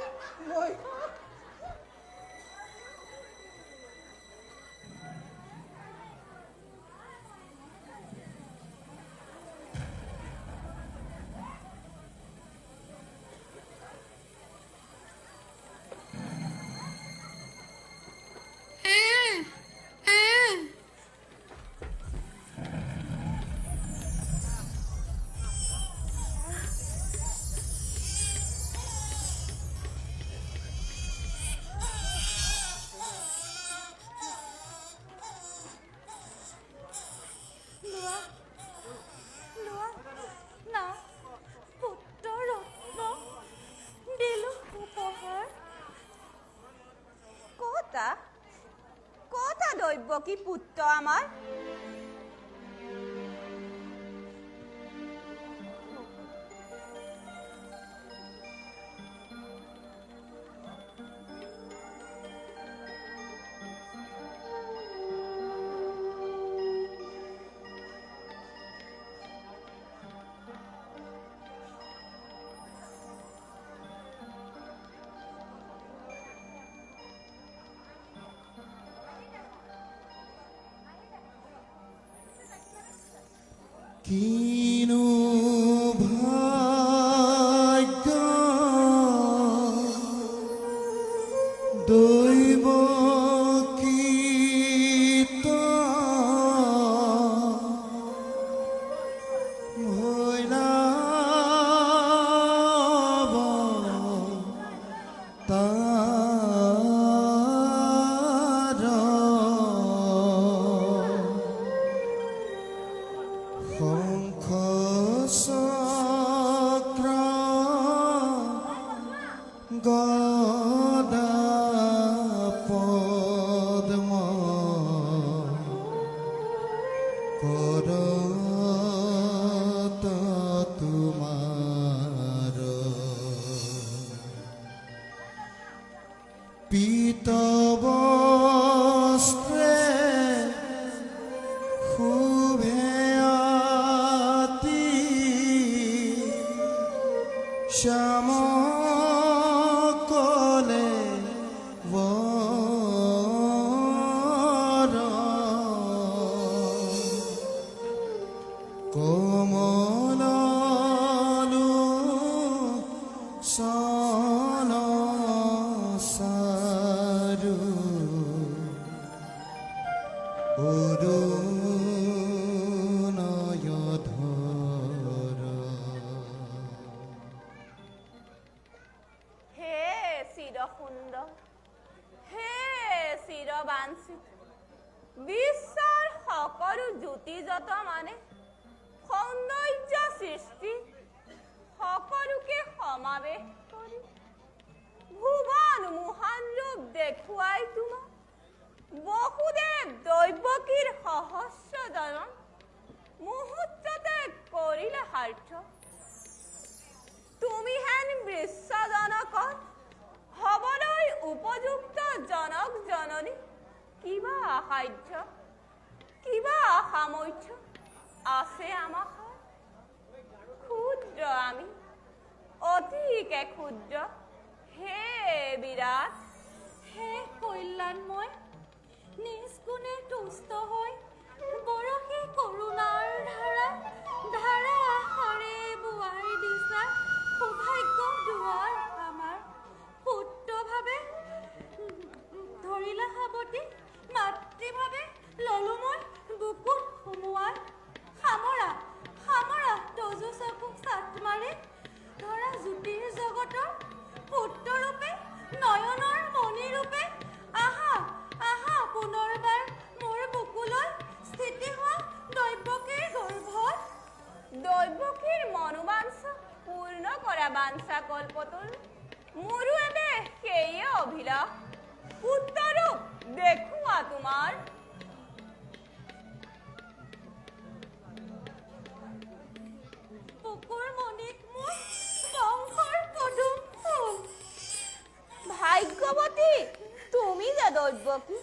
কতা দৈৱকী পুত্ৰ আমাৰ কিনো ভাগ্য দৈব কীত ভৈলাব তাৰ শঙ্খ চক্ৰ গদা পদ্ম কৰত তোমাৰ পীত বস্ত্ৰে শুভেয়তি শ্যাম কলে বৰ কমল সন সাৰু অৰুণয় ধৰ হে চিৰ সুন্দৰ হে চিৰ বাঞ্ছিত বিশ্বৰ সকলো জ্যোতি যত মানে সৌন্দৰ্য সৃষ্টি সকলোকে সমাৱেশ কৰি ভুৱন মোহন ৰূপ দেখুৱাই তোমাক বসুদেৱ দৈৱকীৰ সহস্ৰ জনম মুহূৰ্ততে কৰিলে সাৰ্থক তুমি হেন বৃষজনকৰ হবলৈ উপযুক্ত জনক জননী কিবা সাধ্য কিবা সামৰ্থ্য আছে আমাৰ ক্ষুদ্ৰ আমি অতিকে ক্ষুদ্ৰ হে বিৰাট হে কল্যাণময় নিজ গুণে তুষ্ট হৈ বৰশী কৰোণাৰ ধাৰা ধাৰা আশাৰে বোৱাই দিছা সৌভাগ্য দুৱাৰ আমাৰ পুত্ৰভাৱে ধৰিলা সাৱতী মাতৃভাৱে ললো মই বুকুত সুমুৱাই সামৰা সামৰা তজু চকু চাট মাৰি ধৰা জ্যোতিৰ জগতৰ পুত্ৰৰূপে নয়নৰ মণিৰূপে আহা আহা পুনৰবাৰ মোৰ বুকুলৈ স্থিতি হোৱা দৈৱকীৰ গৰ্ভত দৈৱকীৰ মনোবাঞ্ছা পূৰ্ণ কৰা বাঞ্ছা কল্পতৰু মোৰো এনে সেয়ে অভিলাষ পুত্ৰৰূপ দেখুওৱা তোমাৰ বুকুৰ মণিক মোৰ বংশৰ পদুম ফুল ভাগ্যৱতী তুমি যে দৈৱকী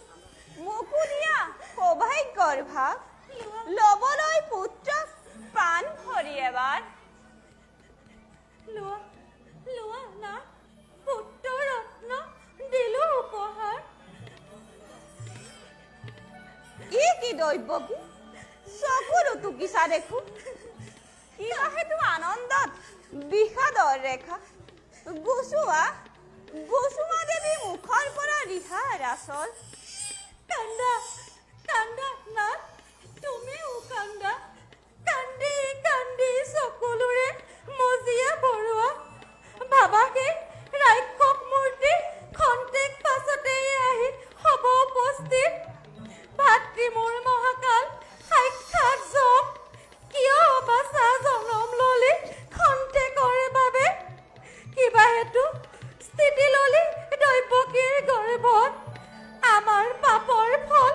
মোকো দিয়া সৌভাগ্যৰ ভাগ ল'বলৈ পুত্ৰক প্ৰাণ ভৰি এবাৰ লোৱা লোৱা না পুত্ৰ ৰত্ন দিলো উপহাৰ ই কি দৈৱকী চকুৰো টুকিছা দেখো কিবা সেইটো আনন্দত বিষাদৰ ৰেখা গুচোৱা গুচোৱা দেৱী মুখৰ পৰা ৰিহাৰ আচল কান্দা কান্দা না তুমিও কান্দা কান্দি কান্দি চকুলোৰে মজিয়া বৰুৱা ভাবাকে ৰাক্ষস মূৰ্তি খন্তেক পাছতেই আহি হ'ব উপস্থিত ভাতৃ মোৰ মহাকাল সাক্ষাৎ জপ কিয় বাচা জনম ললি খন্তেকৰ বাবে কিবা হেতু স্থিতি ললি দৈৱকীৰ গৰ্ভত আমাৰ পাপৰ ফল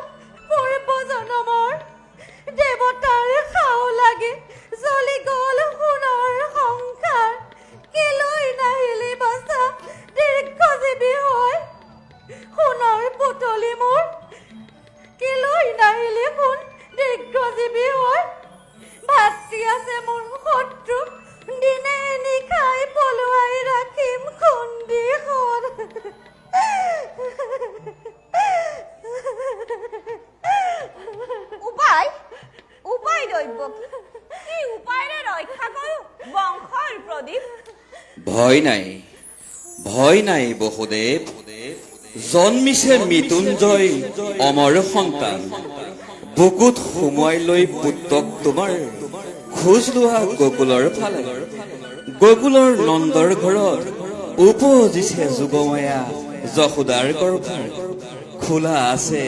প্ৰদীপ ভয় নাই বসুদেৱ জন্মিছে মৃত্যুঞ্জয় অমৰ সন্তান বুকুত সুমুৱাই লৈ পুত্ৰক তোমাৰ খোজ লোৱা গকুলৰ ফালে গকুলৰ নন্দৰ ঘৰত উপজিছে যোগমায়া যশোদাৰ গৰ্ভত খোলা আছে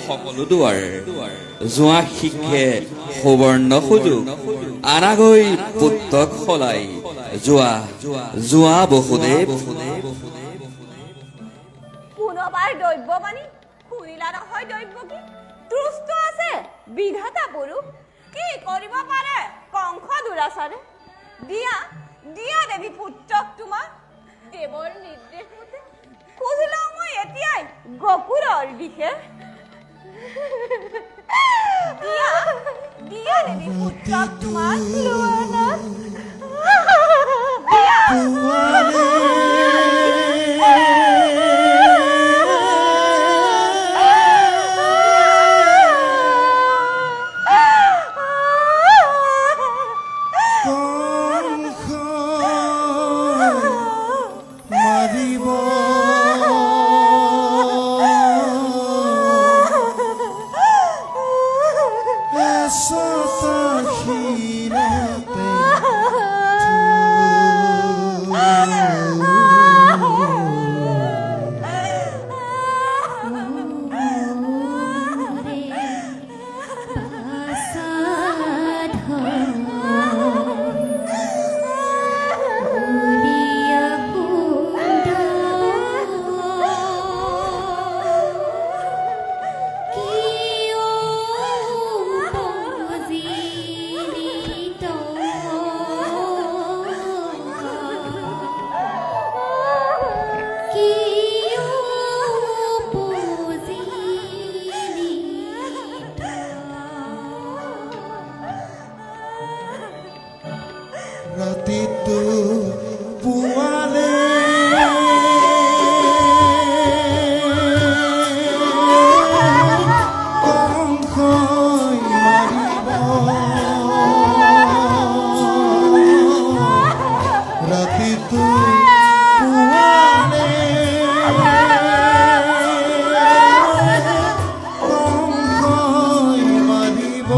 সকলো দুৱাৰ যোৱা শিখে সুবৰ্ণ সুযোগ আনাগৈ পুত্ৰক সলাই যোৱা বসুদেৱ পুনবাৰ দৈব্যবাণী শুনিলা নহয় দৈব্য কি তুষ্ট আছে বিধাতা পুৰুষ কি কৰিব পাৰে কংস দুৰাচাৰে দিয়া দেৱী পুত্ৰক তোমাক দেৱৰ নিৰ্দেশ মতে খোজ লওঁ মই এতিয়াই গকুলৰ দিশে দিয়া দেৱী পুত্ৰক তোমাক লোৱানাথ ৰাতিটো পুৱালে কংসই মাৰিব ৰাতিটো পুৱালে কংসই মাৰিব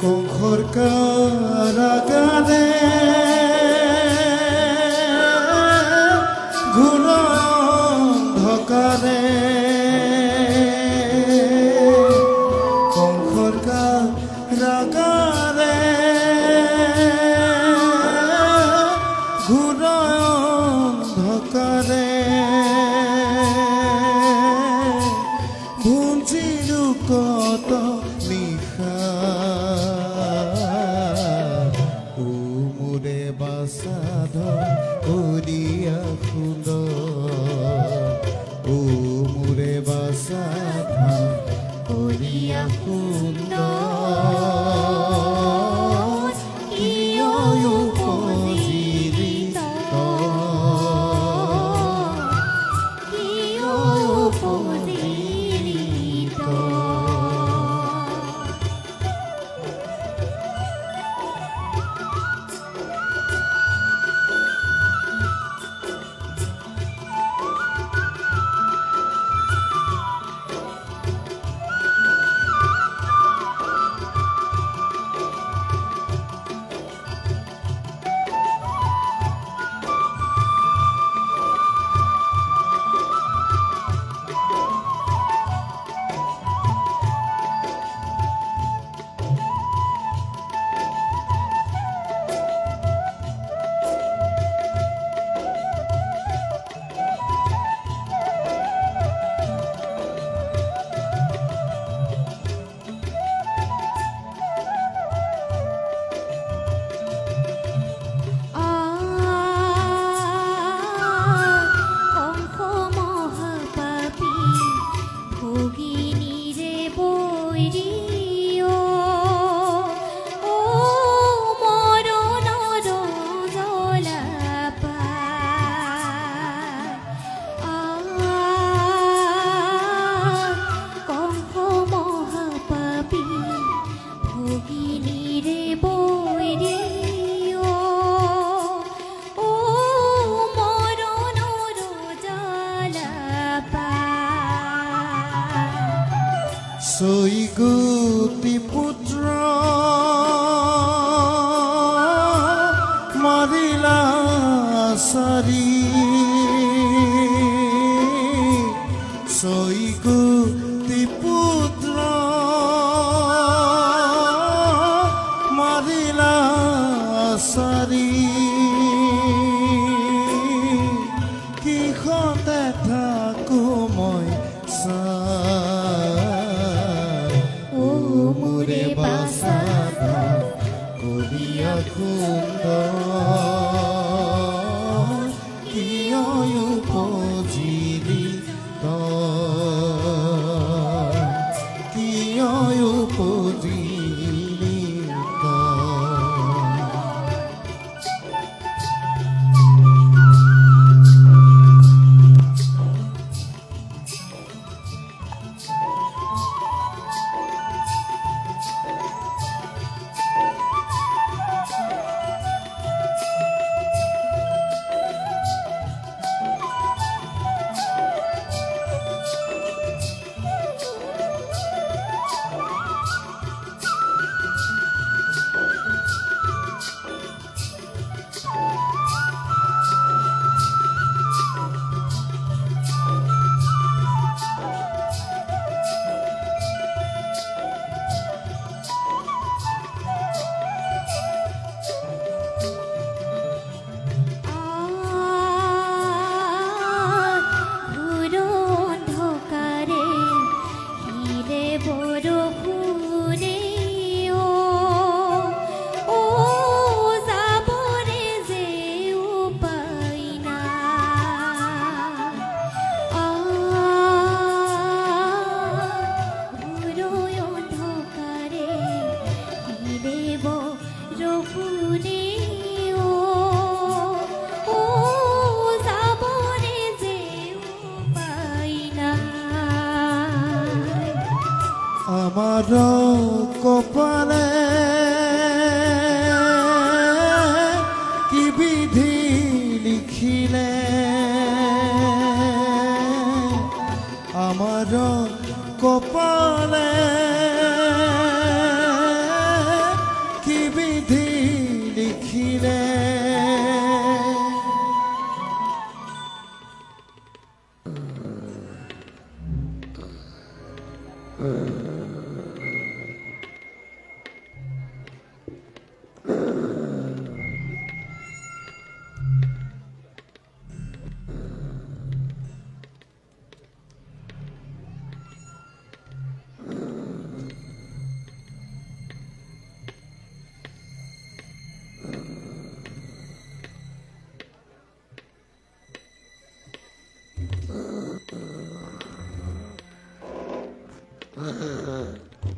কংসৰ কাৰাগাৰে ঘোৰ অন্ধকাৰে কংসৰ কাৰাগাৰে ঘোৰ অন্ধকাৰে ভুঞ্জিলো কত নিশা কবিয়া সুন্দৰ কিয় উপজিলিত কিয় উপজিলিত কংস মহাপাপী ভগিনীৰে বৈৰী ও মৰণৰ জলাপায় কংস মহাপাপী ভগিনীৰে বৈৰী ও মৰণৰ জলাপায় সৈগুতি পুত্ৰ মাৰিলা চাৰি সৈগুতি পুত্ৰ মাৰিলা চাৰি কিহতে থাকো মই চাই ও মোৰে বাচাধা কবিয়া সুন্দৰ কিয় উপজিলিত কিয় উপজিলিত আমাৰ কপালে কি বিধি লিখিলে আমাৰ কপালে কি বিধি লিখিলে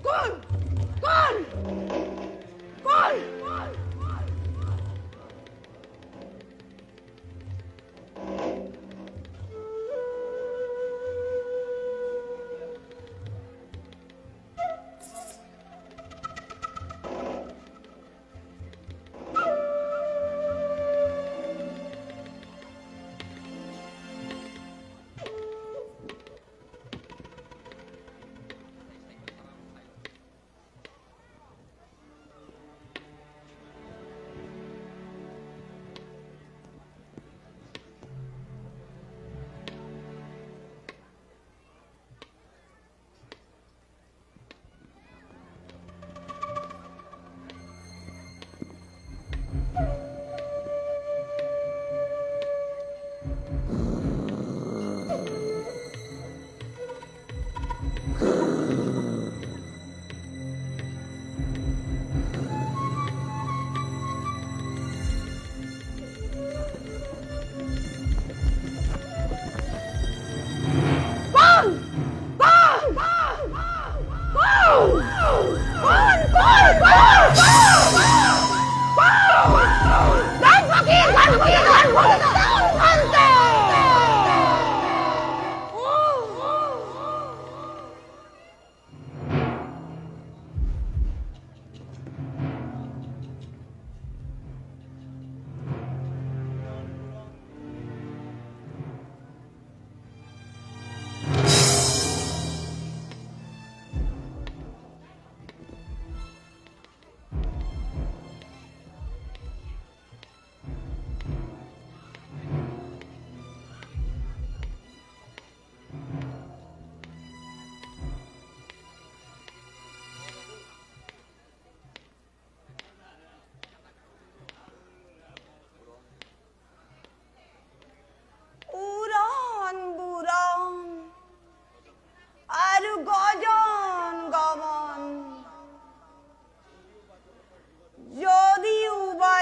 কোন কোন কোন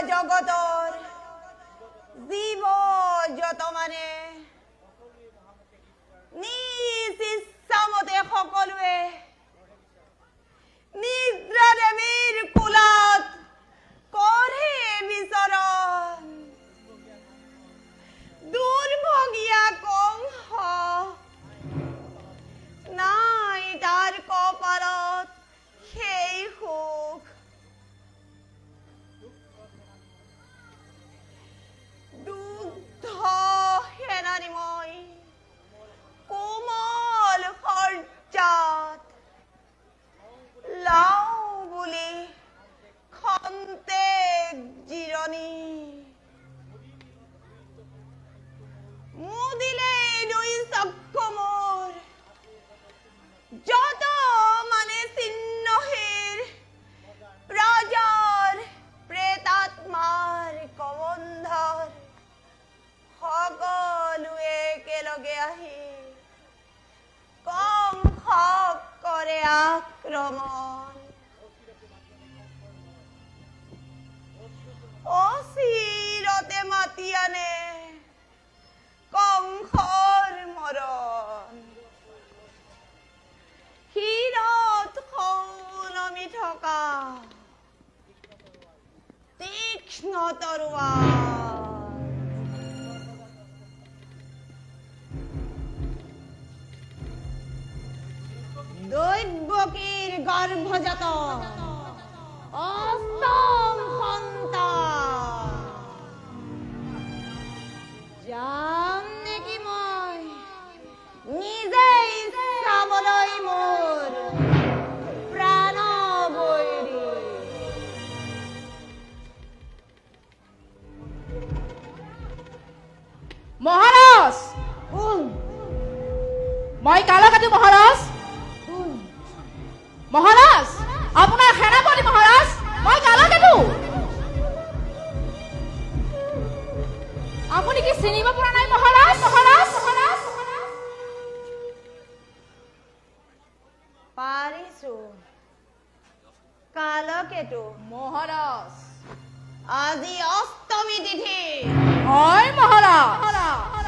জগতৰ জীৱ যত মানে নিজ ইচ্ছামতে সকলোৱে নিদ্ৰা দেৱীৰ কোলাত কৰে বিচৰণ দুৰ্ভগীয়া কংস নাই তাৰ কপালত সেই সুখ দুগ্ধ সেনানিময় কোমল সজ্জাত লাও বুলি খন্তেক জিৰণি মুদিলে দুই চক্ষু মোৰ যত মানে চিহ্নহীৰ প্ৰজাৰ প্ৰেতাত্মাৰ কবন্ধৰ সকলোৱে একেলগে আহি কংসক কৰে আক্ৰমণ অচিৰতে মাতি আনে কংসৰ মৰণ শিৰত সৌনমি থকা তীক্ষ্ণ তৰোৱাল দৈৱকীৰ গৰ্ভজাত অষ্টম সন্তান যাম নেকি মই নিজেই চাবলৈ মোৰ প্ৰাণ বৈৰী মহাৰাজ মই কালকাটি মহাৰাজ মহাৰাজ আপোনাৰ সেনাপতি মহাৰাজ মই কালকাটো আপুনি কি চিনিব পৰা নাই মহাৰাজ মহাৰাজ মহাৰাজ পাৰিছো কালকেতু মহাৰাজ আজি অষ্টমী তিথি হয় মহাৰাজ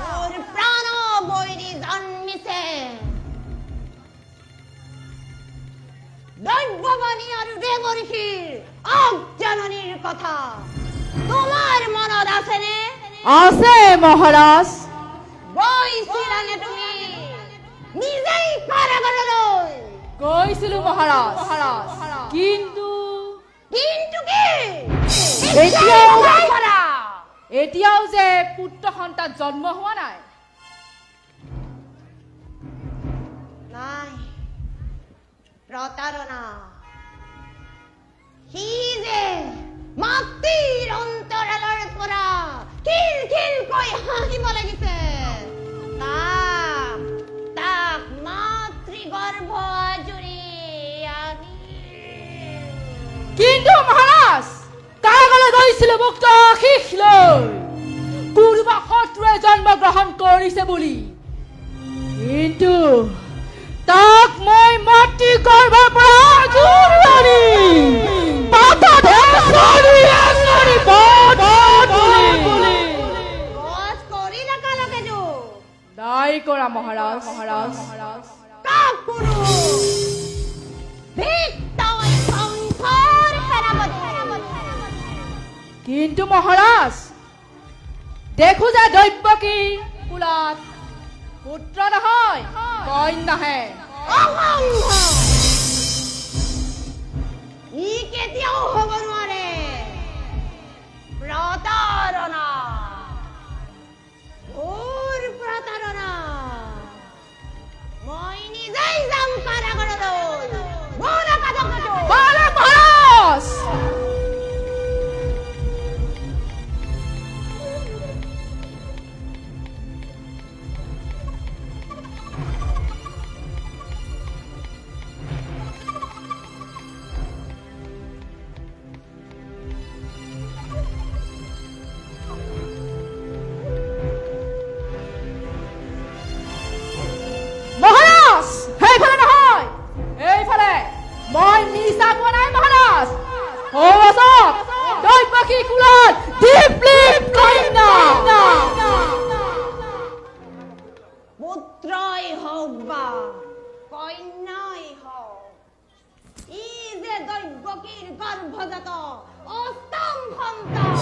মোৰ প্ৰাণ বৈৰী জন্মিছে দৈব্যবাণী আৰু দেৱঋষিৰ অজ্ঞাননীৰ কথা তোমাৰ মনত আছেনে? আছে মহাৰাজ। গৈছিলানে তুমি নিজেই কাৰাগাৰলৈ? গৈছিলো মহাৰাজ, কিন্তু কিন্তু কি? এতিয়াও কৰা। এতিয়াও যে পুত্ৰ সন্তান জন্ম হোৱা নাই। নাই, প্ৰতাৰণা। সি যে মাতৃৰ অন্তৰালৰ পৰা খিল খিলকৈ হাঁহিব লাগিছে। তাক মাতৃগৰ্ভ আজুৰি আনি কিন্তু মহাৰাজ কাৰাগাৰলৈ গৈছিলো মুক্ত আশীষ লৈ কোনোবা শত্ৰুৱে জন্মগ্ৰহণ কৰিছে বুলি, কিন্তু তাক মই মাতৃ গৰ্ভৰ পৰা আজুৰি আনি পাতত এচৰি বধ বুলি। বধ কৰিলা কালকেজু? নাই কৰা মহাৰাজ। কাক কৰো? ভিক্তই সংসাৰ সেনাপতি। কিন্তু মহাৰাজ দেখো যে দৈব্যকী কুলাত পুত্ৰ নহয় কন্যাহে। অসম্ভৱ! ই কেতিয়াও হ'ব নোৱাৰে। প্ৰতাৰণা, ঘোৰ প্ৰতাৰণা। মই নিজেই যাম কাৰাগাৰলৈ। বলা কালকেজু। বলে মহাৰাজ। মহাৰাজ সেইফালে নহয়, এইফালে। মই মিছা কোৱা নাই মহাৰাজ। দৈব্যকী কুলত দীপলিপ কন্যা। পুত্ৰই হওক বা কন্যাই হওক, ই যে দৈব্যকীৰ গৰ্ভজাত অষ্টম সন্তান।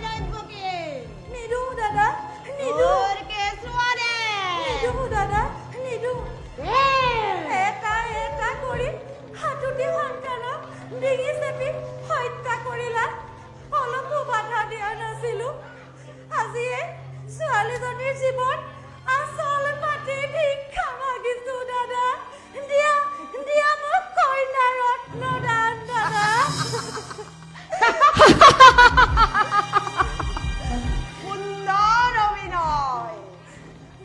দৈব্যকী নিদো দাদা, নিদো তোৰ কেঁচুৱা দে। নিদো দাদা, নিদো। এটা কৰি হাতুটি সন্তানক ডিঙি চেপি হত্যা কৰিলা। অলপো বাধা দিয়া নাছিলো। আজিয়ে ছোৱালীজনীৰ জীৱন আচল মাটি ভিক্ষা মাগিছো দাদা। দিয়া মোক কন্যা ৰত্ন দান দাদা। সুন্দৰ অভিনয়।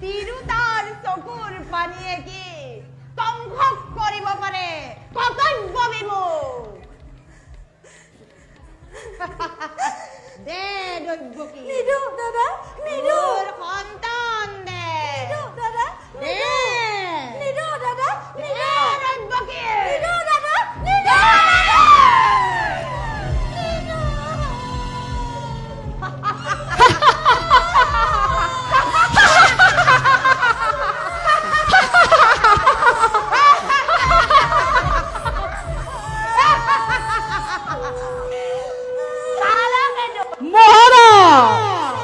তিৰোতাৰ চকুৰ পানীয়ে কি কংসক কৰিব পাৰে কৰ্তব্য বিমুখ। দে দৈব্যকী। নিদো দাদা, নিদো। তোৰ সন্তান দে। নিদো দাদা, দে। নিদো দাদা, দে নিদো। দৈব্যকী। নিদো দাদা, নিদো। কালকেজু। মহাৰাজ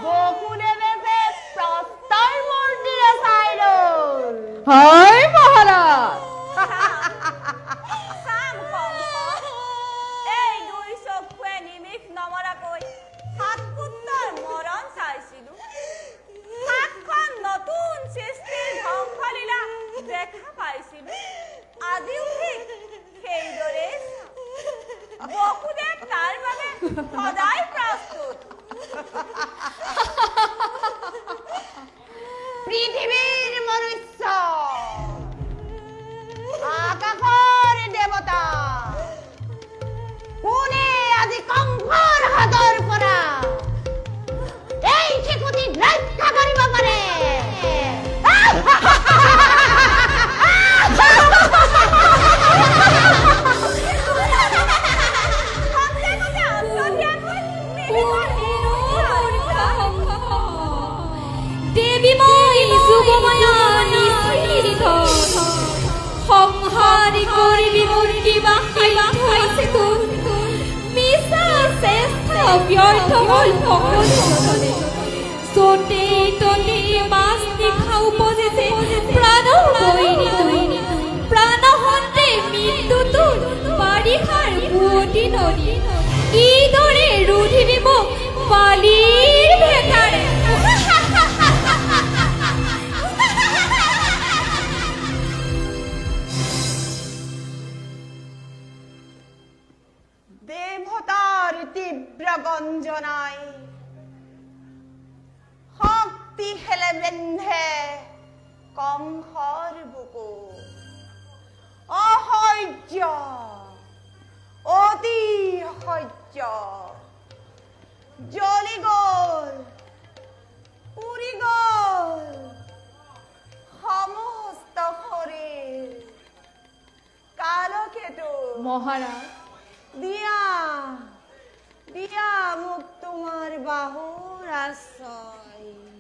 বসুদেৱে যে প্ৰস্তৰ মূৰ্তিৰে চাই ল'ল। হয় মহাৰাজ। চাম কংস, এই দুই চকুৱে নিমিষ নমৰাকৈ সাত পুত্ৰৰ মৰণ চাইছিলো। সাতখন নতুন সৃষ্টিৰ ধ্বংসলীলা দেখা পাইছিলো। আজিও ঠিক সেইদৰে বসুদেৱ তাৰ বাবে সদায় প্ৰস্তুত। পৃথিৱীৰ মনুষ্য, আকাশৰ দেৱতা, কোনে আজি কংসৰ হাতৰ পৰা এই শিশুটিক ৰক্ষা কৰিব পাৰে? সন্দেহ মতে অন্তৰ্যামী হাৰি কৰিবি মোৰ কিবা সাধ্য আছে তোৰ মিছা চেষ্টা ব্যৰ্থ হ'ল সকলো চতে তলে মাছ নিশা উপজিছে প্ৰাণ বৈৰী প্ৰাণ হন্তে মৃত্যু তোৰ বাৰিষাৰ বুৱতী নদী কিদৰে ৰুধিবি মোক বালিৰ ভেটাৰে দেৱতাৰ তীব্ৰ গঞ্জনাই শক্তি হেলে বেন্ধে কংসৰ বুকু অসহ্য অতি অসহ্য জ্বলি গ'ল পুৰি গ'ল সমস্ত শৰীৰ কালকেতু মহাৰাজ দিয়া দিয়া মোক তোমাৰ বাহুৰ আশ্ৰয়